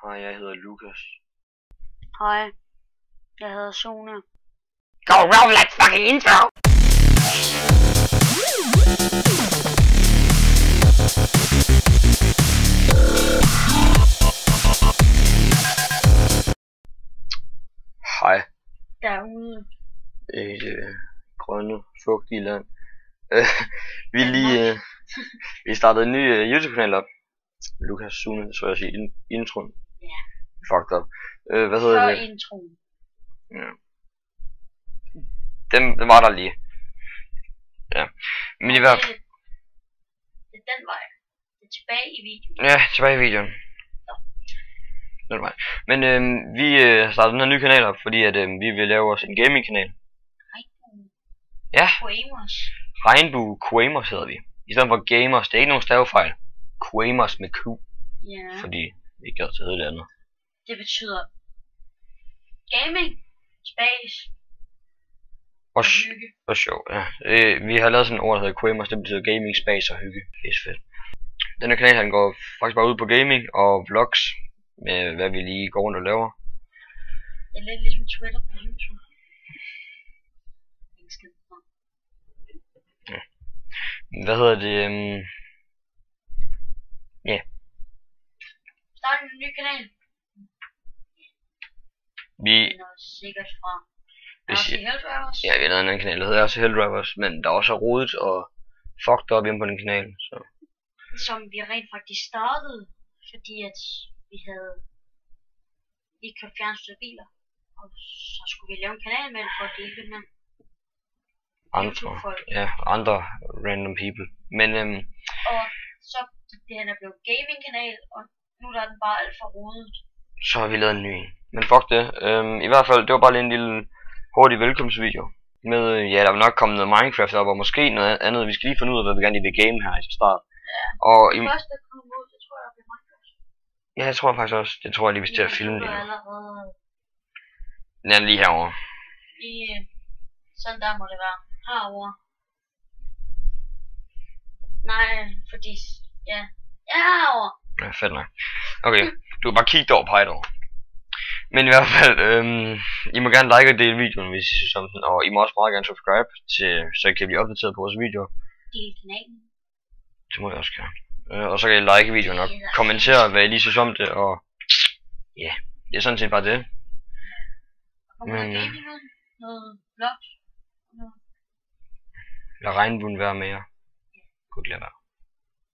Hej, jeg hedder Lukas. Hej, jeg hedder Sune. Go roll that fucking intro! Hej. Derude. I det grønne, fugtige land. Vi startede en ny YouTube-kanal op. Lukas Sune, så jeg sige introen. Ja. Fucked up. Hvad hedder Før det? introen. Ja. Den var der lige. Ja. Men i hvert fald. Det er den vej. Det er tilbage i videoen. Ja, tilbage i videoen. Den vej. Men vi startede den her nye kanal op, fordi at vi vil lave os en gaming-kanal. Ja. Quamers. Regnbue Quamers hedder vi. I stedet for gamers. Det er ikke nogen stavefejl. Quamers med Q. Ja. Fordi vi ikke gad til det andet. Det betyder gaming, space og sjov. Ja. Vi har lavet sådan et ord, der hedder Quamers. Det betyder gaming, space og hygge. Det er fedt. Denne kanal han går faktisk bare ud på gaming og vlogs. Med hvad vi lige går rundt og laver. Det er lidt ligesom Twitter på YouTube. Ja. Hvad hedder det? Ja. Start en ny kanal. Vi er sikkert fra Helldrivers. Ja, vi har lavet en anden kanal, der hedder også Helldrivers, men der er også rodet og fucked op hjemme på den kanal, så. Som vi rent faktisk startede, fordi at vi kørte fjernstyrede biler, og så skulle vi lave en kanal med for at dele det med andre random people. Men og så det han er blevet gaming kanal, og nu er den bare alt for rodet. Så har vi lavet en ny. Men fuck det. I hvert fald, det var bare lige en lille hurtig velkomstvideo. Med, ja, der vil nok komme noget Minecraft op, og måske noget andet. Vi skal lige finde ud af, hvad vi gerne vil game her i start. Ja, og det første, der kommer ud, det tror jeg bliver Minecraft. Ja, jeg tror faktisk også. Det tror jeg lige, vi skal til at filme det. Den er lige herovre. Sådan der må det være. Herovre. Nej, fordi, ja. Ja, herovre. Ja, fedt nok. Okay, du kan bare kigge derovre på Heidelberg. Men i hvert fald, I må gerne like og dele videoen, hvis I synes om den. Og I må også meget gerne subscribe, så I kan blive opdateret på vores videoer. Del kanalen. Det må jeg også gerne. Og så kan I like videoen og kommentere, hvad I lige synes om det. Og ja, det er sådan set bare det. Kommer der gaming ud? Noget vlogs? Lad regnbuen være med jer. Godt lade være.